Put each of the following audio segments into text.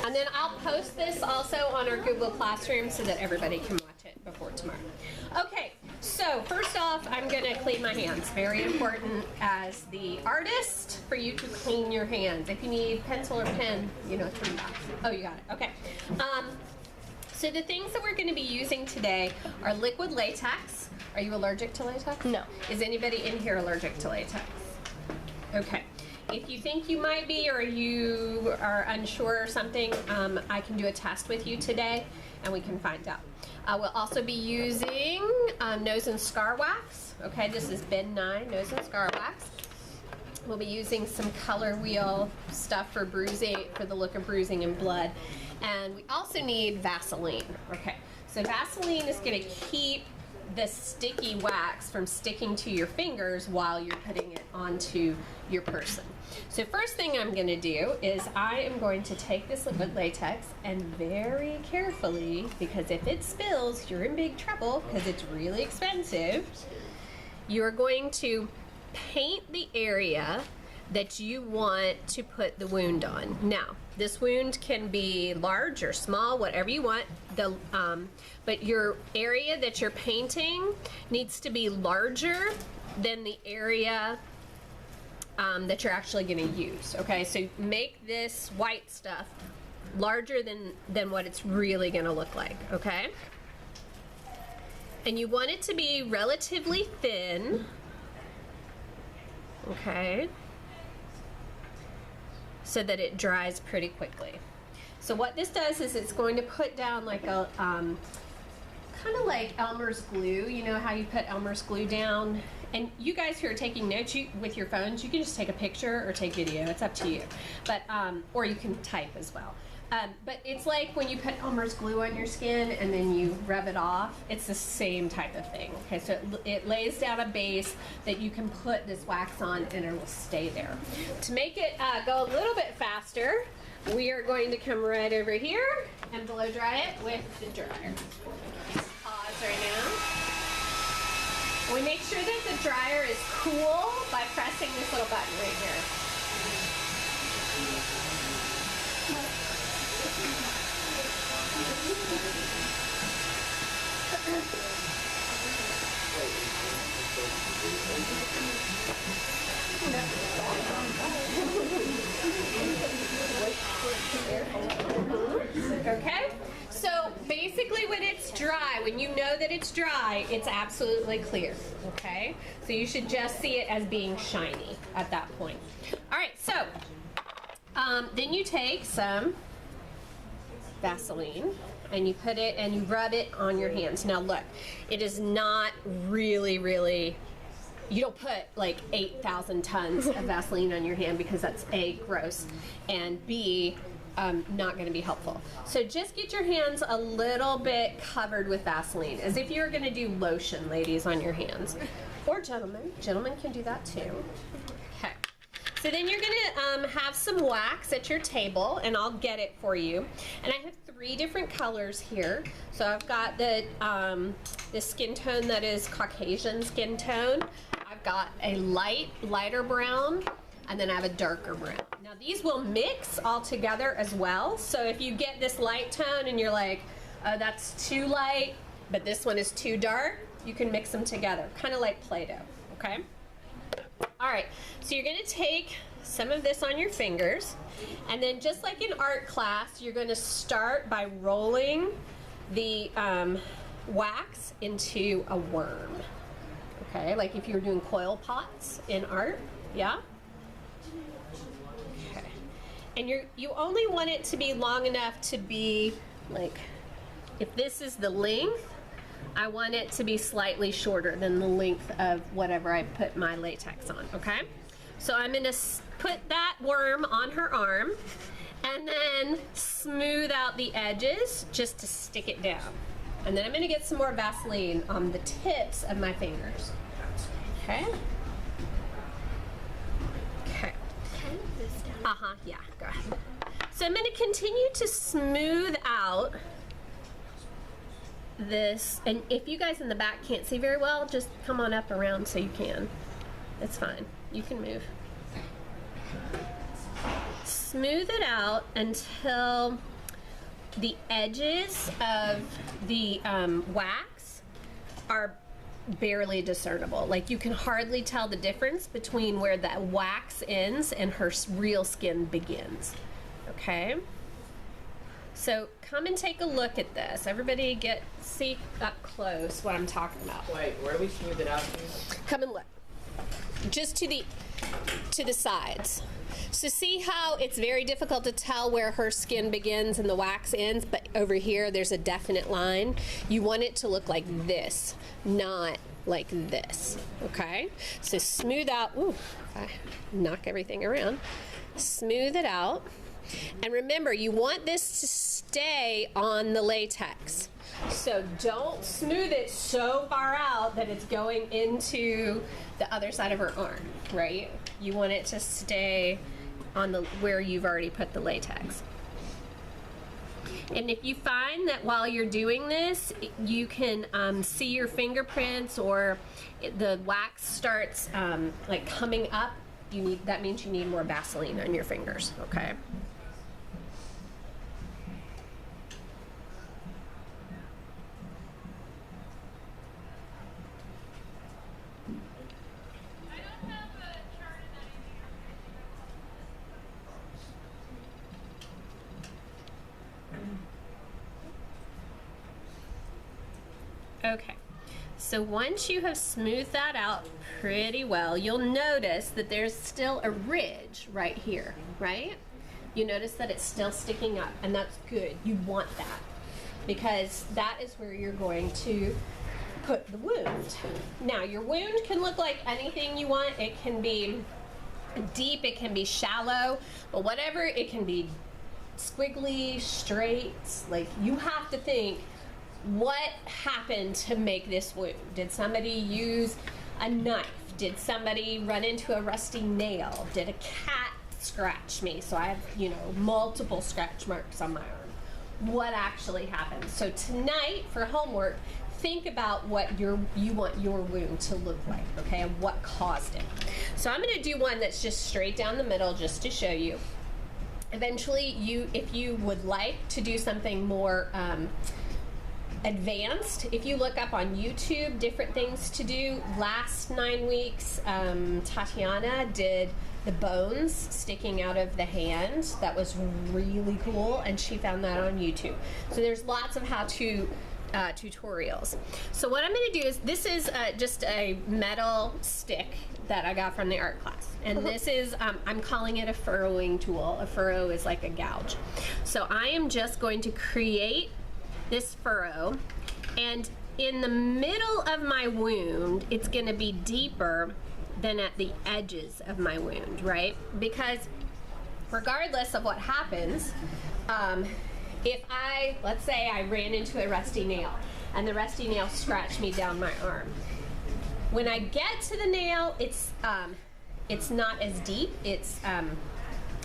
And then I'll post this also on our Google Classroom so that everybody can watch it before tomorrow. Okay, so first off, I'm gonna clean my hands. Very important as the artist for you to clean your hands. If you need pencil or pen, you know, turn back. Oh, you got it, okay. So the things that we're gonna be using today are liquid latex. Are you allergic to latex? No. Is anybody in here allergic to latex? Okay. If you think you might be or you are unsure or something, I can do a test with you today and we can find out. We'll also be using nose and scar wax. Okay, this is Ben 9 nose and scar wax. We'll be using some color wheel stuff for bruising, for the look of bruising and blood. And we also need Vaseline. Okay, so Vaseline is going to keep the sticky wax from sticking to your fingers while you're putting it onto your person. So first thing I'm going to do is I am going to take this liquid latex and very carefully, because if it spills, you're in big trouble because it's really expensive, you're going to paint the area that you want to put the wound on. Now, this wound can be large or small, whatever you want. But your area that you're painting needs to be larger than the area that you're actually going to use. Okay, so make this white stuff larger than what it's really going to look like. Okay, and you want it to be relatively thin. Okay, so that it dries pretty quickly. So what this does is it's going to put down like a kind of like Elmer's glue. You know how you put Elmer's glue down? And you guys who are taking notes with your phones, you can just take a picture or take video. It's up to you. But or you can type as well. But it's like when you put Elmer's glue on your skin and then you rub it off. It's the same type of thing. Okay, so it lays down a base that you can put this wax on and it will stay there. To make it go a little bit faster, we are going to come right over here and blow dry it with the dryer. Pause right now. We make sure that the dryer is cool by pressing this little button right here. Okay, so basically when it's dry, when you know that it's dry, it's absolutely clear. Okay, so you should just see it as being shiny at that point. All right, so then you take some Vaseline and you put it and you rub it on your hands. Now look, it is not really, you don't put like 8,000 tons of Vaseline on your hand because that's A, gross, and B, not going to be helpful. So just get your hands a little bit covered with Vaseline, as if you were going to do lotion, ladies, on your hands. Or gentlemen. Gentlemen can do that too. Okay. So then you're going to have some wax at your table, and I'll get it for you. And I have 3 different colors here. So I've got the skin tone that is Caucasian skin tone. I've got a lighter brown, and then I have a darker brown. Now these will mix all together as well. So if you get this light tone and you're like, oh, that's too light, but this one is too dark, you can mix them together, kind of like Play-Doh, okay? All right, so you're gonna take some of this on your fingers, and then just like in art class, you're gonna start by rolling the wax into a worm, okay? Like if you were doing coil pots in art, yeah? Okay, and you only want it to be long enough to be like, if this is the length, I want it to be slightly shorter than the length of whatever I put my latex on, okay? So I'm gonna put that worm on her arm and then smooth out the edges just to stick it down. And then I'm gonna get some more Vaseline on the tips of my fingers. Okay? Okay. Yeah, go ahead. So I'm gonna continue to smooth out this, and if you guys in the back can't see very well, just come on up around so you can. It's fine. You can move. smooth it out until the edges of the wax are barely discernible. Like you can hardly tell the difference between where that wax ends and her real skin begins. Okay? So come and take a look at this. Everybody see up close what I'm talking about. Wait, where do we smooth it out to? Come and look. Just to the sides. So see how it's very difficult to tell where her skin begins and the wax ends, but over here there's a definite line. You want it to look like this, not like this, okay? So smooth out, ooh, I knock everything around. Smooth it out. And remember, you want this to stay on the latex. So don't smooth it so far out that it's going into the other side of her arm, right? You want it to stay on where you've already put the latex. And if you find that while you're doing this, you can see your fingerprints or the wax starts like coming up, that means you need more Vaseline on your fingers, okay? Okay, so once you have smoothed that out pretty well, you'll notice that there's still a ridge right here, right? You notice that it's still sticking up, and that's good. You want that because that is where you're going to put the wound. Now, your wound can look like anything you want. It can be deep, it can be shallow, but whatever, it can be squiggly, straight. Like, you have to think, what happened to make this wound? Did somebody use a knife? Did somebody run into a rusty nail? Did a cat scratch me? So I have, multiple scratch marks on my arm. What actually happened? So tonight, for homework, think about what you want your wound to look like, okay, and what caused it. So I'm going to do one that's just straight down the middle just to show you. Eventually, if you would like to do something more advanced, if you look up on YouTube different things to do, last 9 weeks Tatiana did the bones sticking out of the hand. That was really cool, and she found that on YouTube. So there's lots of how-to tutorials. So what I'm going to do is, this is just a metal stick that I got from the art class, and this is I'm calling it a furrowing tool. A furrow is like a gouge. So I am just going to create this furrow, and in the middle of my wound, it's going to be deeper than at the edges of my wound, right? Because regardless of what happens, if let's say I ran into a rusty nail and the rusty nail scratched me down my arm, when I get to the nail, it's not as deep, it's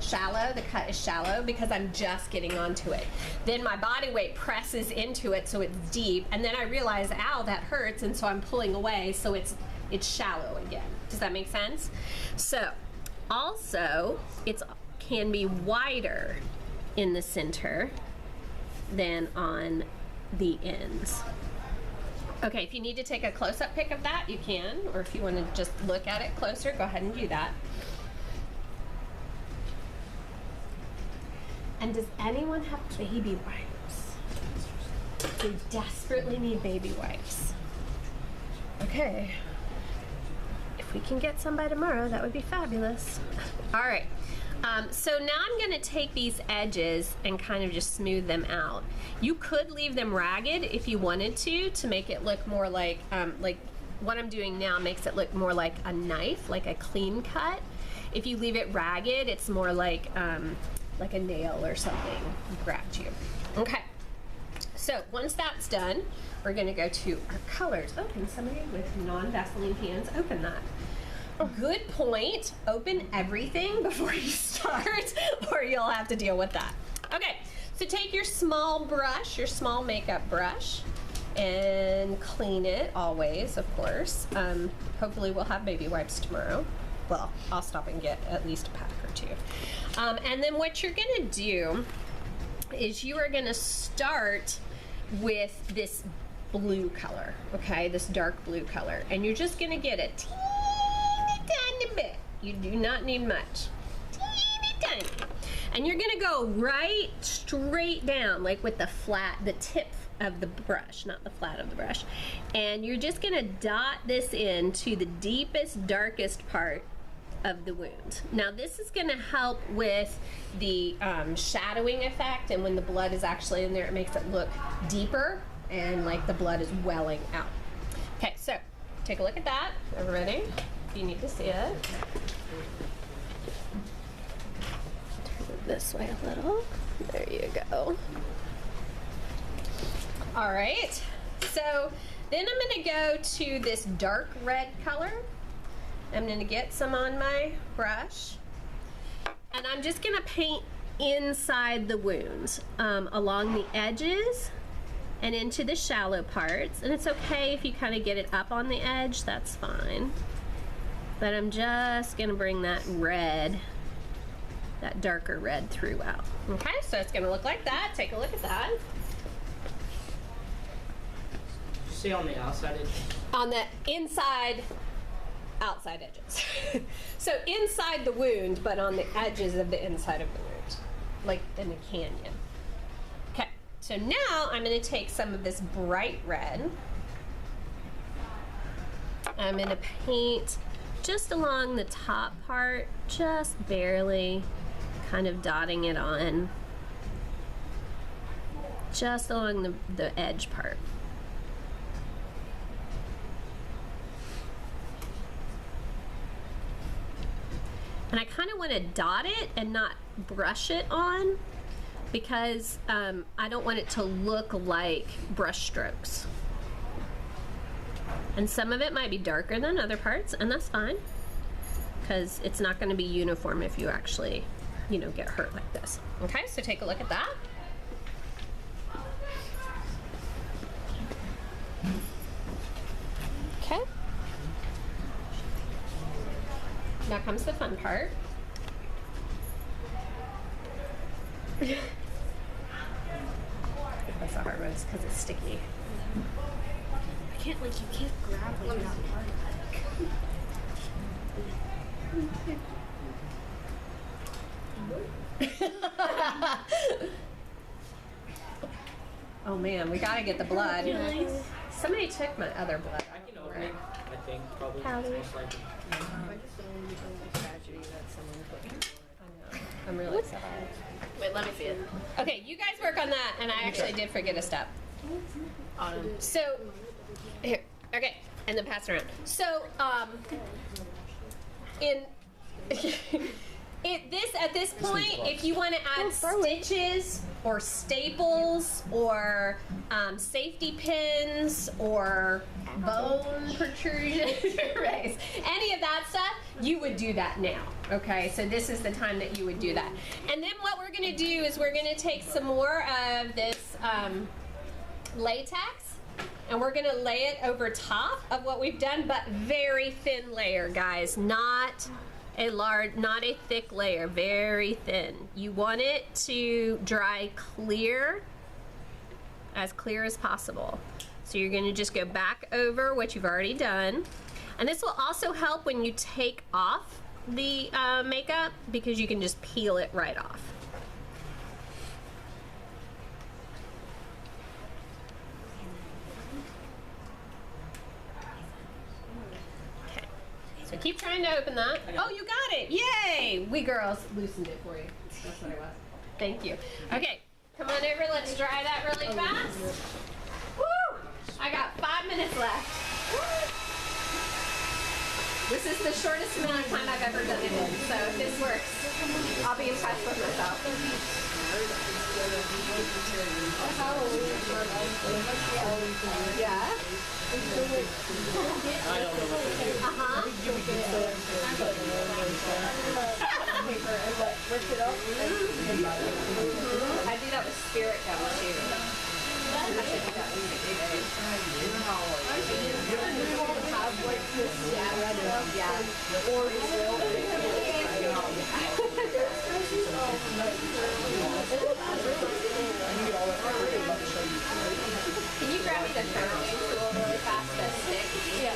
shallow, the cut is shallow because I'm just getting onto it. Then my body weight presses into it so it's deep, and then I realize, ow, that hurts, and so I'm pulling away, so it's shallow again. Does that make sense? So also it can be wider in the center than on the ends. Okay, if you need to take a close-up pic of that, you can, or if you want to just look at it closer, go ahead and do that. And does anyone have baby wipes? They desperately need baby wipes. Okay. If we can get some by tomorrow, that would be fabulous. All right. So now I'm going to take these edges and kind of just smooth them out. You could leave them ragged if you wanted to make it look more like what I'm doing now makes it look more like a knife, like a clean cut. If you leave it ragged, it's more like a nail or something grabbed you. Okay, so once that's done, we're going to go to our colors. Oh, can somebody with non-Vaseline hands open that? Good point. Open everything before you start, or you'll have to deal with that. Okay, so take your small brush, your small makeup brush, and clean it always, of course. Hopefully we'll have baby wipes tomorrow. Well, I'll stop and get at least a pack or two. And then what you're gonna do is you are gonna start with this blue color, okay? This dark blue color. And you're just gonna get a teeny tiny bit. You do not need much. Teeny tiny. And you're gonna go right straight down, like with the tip of the brush, not the flat of the brush. And you're just gonna dot this into the deepest, darkest part of the wound. Now this is gonna help with the shadowing effect, and when the blood is actually in there, it makes it look deeper and like the blood is welling out. Okay, so take a look at that, everybody, if you need to see it. Turn it this way a little. There you go. All right, so then I'm gonna go to this dark red color. I'm gonna get some on my brush, and I'm just gonna paint inside the wound, along the edges and into the shallow parts. And it's okay if you kind of get it up on the edge, that's fine. But I'm just gonna bring that red, that darker red throughout. Okay, so it's gonna look like that. Take a look at that. See on the outside edge? On the inside, outside edges. So inside the wound, but on the edges of the inside of the wound, like in a canyon. Okay, so now I'm gonna take some of this bright red. I'm gonna paint just along the top part, just barely, kind of dotting it on. Just along the edge part. And I kind of want to dot it and not brush it on, because I don't want it to look like brush strokes. And some of it might be darker than other parts, and that's fine, because it's not going to be uniform if you actually, you know, get hurt like this. Okay, so take a look at that. Okay. Now comes the fun part. That's a hard one, it's because it's sticky. You can't grab like that part of it. Oh man, we gotta get the blood. Somebody took my other blood. I can open it, I think, probably. Howdy. Most likely. I just don't want to become a tragedy that someone put me I know. I'm really sad. Wait, let me see it. Okay, you guys work on that, and I actually did forget a step. So, here, okay, and then pass it around. So, at this point, if you want to add stitches or staples or safety pins or bone protrusion rays, any of that stuff, you would do that now. Okay, so this is the time that you would do that. And then what we're going to do is we're going to take some more of this latex, and we're going to lay it over top of what we've done, but very thin layer, guys, not a thick layer, very thin. You want it to dry clear, as clear as possible. So you're going to just go back over what you've already done. And this will also help when you take off the makeup, because you can just peel it right off. Okay, so keep trying to open that. Oh, you got it, yay! We girls loosened it for you. That's what it was. Thank you. Okay, come on over, let's dry that really fast. Woo! I got 5 minutes left. This is the shortest amount of time I've ever done it in, so if this works, I'll be impressed with myself. Yeah? I don't know what to do. I do that with spirit gum too. I should do that with sticky days. Have like this, yeah. Can you grab me the therming tool really fast, the stick? Yeah.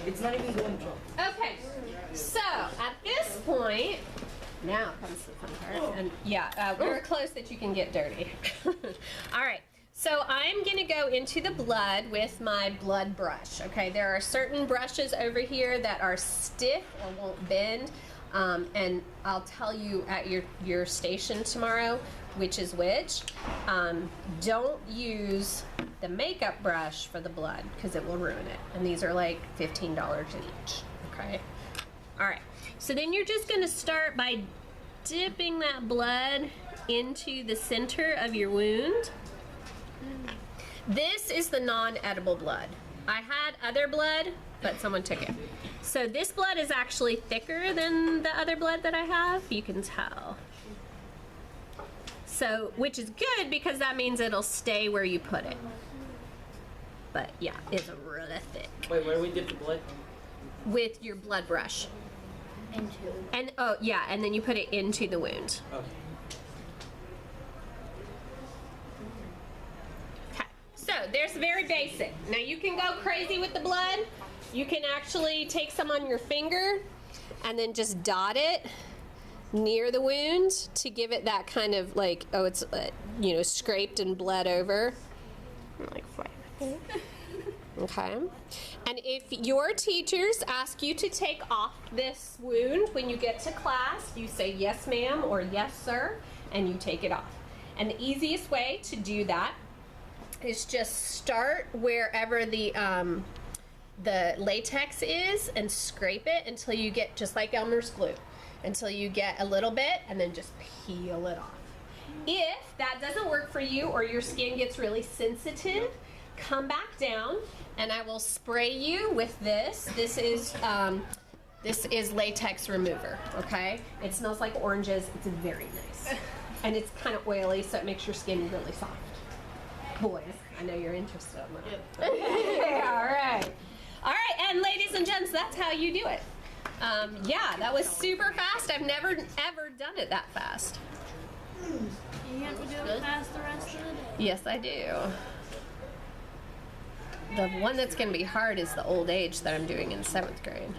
It's not even going to. Okay, so at this point, now comes the fun part. And yeah, we're close that you can get dirty. All right, so I'm gonna go into the blood with my blood brush. Okay, there are certain brushes over here that are stiff or won't bend. And I'll tell you at your station tomorrow which is which. Don't use the makeup brush for the blood because it will ruin it. And these are like $15 each, okay? All right, so then you're just gonna start by dipping that blood into the center of your wound. This is the non-edible blood. I had other blood, but someone took it. So this blood is actually thicker than the other blood that I have, you can tell. So, which is good because that means it'll stay where you put it. But yeah, it's really thick. Wait, where do we dip the blood? With your blood brush. Into. And oh yeah, and then you put it into the wound. Okay. Okay, so there's very basic. Now you can go crazy with the blood. You can actually take some on your finger and then just dot it near the wound to give it that kind of like, oh, it's you know, scraped and bled over. Like okay. And if your teachers ask you to take off this wound when you get to class, you say yes ma'am or yes sir, and you take it off. And the easiest way to do that is just start wherever the latex is and scrape it until you get, just like Elmer's glue, until you get a little bit, and then just peel it off. If that doesn't work for you or your skin gets really sensitive, come back down and I will spray you with this. This is latex remover, okay? It smells like oranges. It's very nice. And it's kind of oily, so it makes your skin really soft. Boys, I know you're interested in that. Yep. All right. All right, and ladies and gents, that's how you do it. Yeah, that was super fast. I've never, ever done it that fast. You have to do it fast the rest of the day. Yes, I do. The one that's going to be hard is the old age that I'm doing in 7th grade.